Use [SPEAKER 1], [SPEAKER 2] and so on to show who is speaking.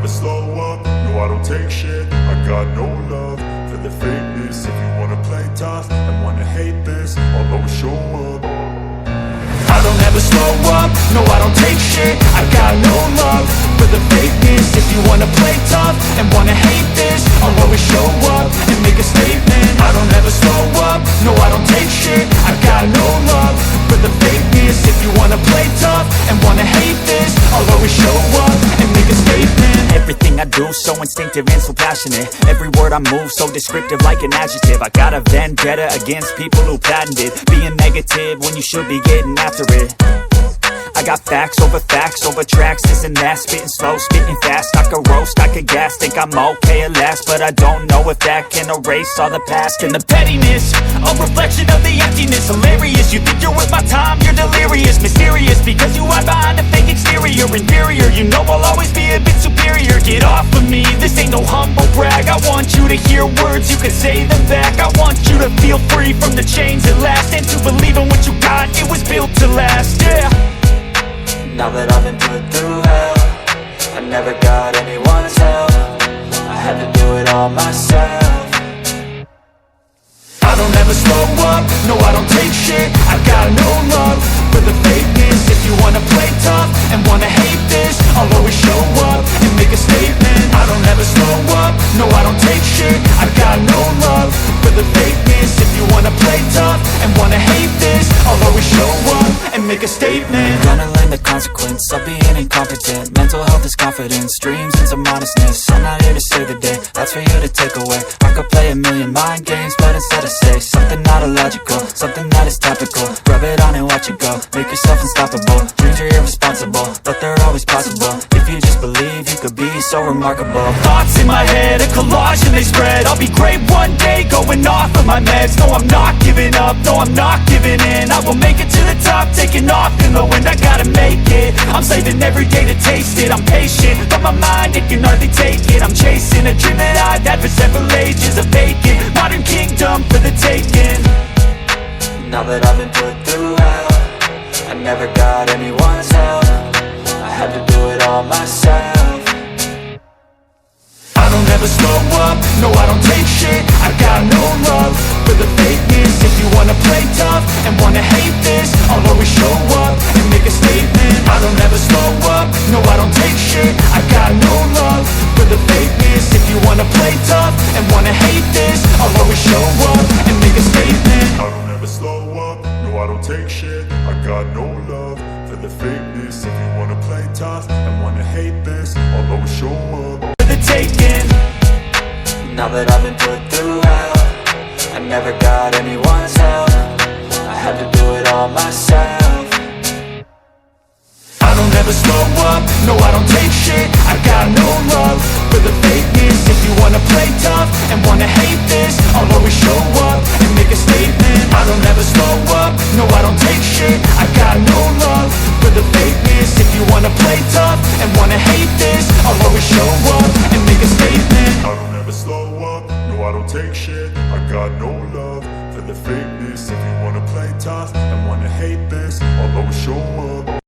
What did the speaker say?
[SPEAKER 1] slow up, no I don't take shit. I got no love for the fakeness. If you wanna play tough and wanna hate this, I'll always show up. I don't ever slow up, no I don't take shit. I got no love for the fakeness. If you wanna play tough and wanna hate this, I'll always show up and make a statement. I don't ever slow up, no I don't take shit. I got no love for the fakeness. If you wanna play tough and wanna hate this, I'll always show up and make a statement.
[SPEAKER 2] Everything I do so instinctive and so passionate. Every word I move so descriptive like an adjective. I got a vendetta against people who patented being negative when you should be getting after it. I got facts over tracks, this and that. Spitting slow, spitting fast, I could roast, I could gas. Think I'm okay at last, but I don't know if that can erase all the past. And the pettiness, a reflection of the emptiness. Hilarious, you think you're worth my time, you're delirious. Mysterious, because you hide behind a fake exterior. Inferior, you know I'll always be a bit superior. Get off of me, this ain't no humble brag. I want you to hear words, you can say them back. I want you to feel free from the chains at last, and to believe in what you got, it was built to last, yeah.
[SPEAKER 3] Now that I've been put through hell, I never got anyone's help. I had to do it all myself.
[SPEAKER 1] I don't ever slow up, no I don't take shit. I got no love for the fakeness. If you wanna play tough and wanna hate this, I'll always show up and make a statement. I don't ever slow up, no I don't take shit. I got no love for the fakeness. If you wanna play tough and wanna hate this, I'll always show up and make a statement.
[SPEAKER 3] Gonna learn the consequence of being incompetent. Mental health is confidence, dreams into modestness. I'm not here to save the day, that's for you to take away. I could play a million mind games, but instead I say something not illogical, something that is topical. Rub it on and watch it go, make yourself unstoppable. Dreams are irresponsible, but they're always possible. If you just believe, you could be so remarkable.
[SPEAKER 2] Thoughts in my head, a collage and they spread. I'll be great one day, going off of my meds. No, I'm not giving up, no, I'm not giving in. I will make it to the top, taking off in the wind. I gotta make it, I'm saving every day to taste it. I'm patient, but my mind, it can hardly take it. I'm chasing a dream that I've had for several ages. A vacant, modern kingdom for the taking.
[SPEAKER 3] Now that I've been put through hell, I never got anyone's help. I had to do it all myself.
[SPEAKER 1] I don't ever slow up, no I don't take shit. I got no love for the fakeness. If you wanna play tough and wanna hate this, I'll always show up and make a statement. I don't ever slow up, no I don't take shit. I got no love for the fakeness. If you wanna play tough and wanna hate this, I'll always show up and make a statement. I don't ever slow up, no I don't take shit. I got no love for the fakeness. If you wanna play tough and wanna hate this, I'll always show up.
[SPEAKER 2] Taken.
[SPEAKER 3] Now that I've been put through hell, I never got anyone's help. I had to do it all myself.
[SPEAKER 1] I don't ever slow up, no I don't take shit. I got no love for the fakeness. If you wanna play tough and wanna hate this, I'll always show up and make a statement. I don't ever slow up, no I don't take shit. I got no love for the fakeness. If you wanna play tough and wanna hate this, I'll always show up and make a statement. I don't ever slow up, no I don't take shit. I got no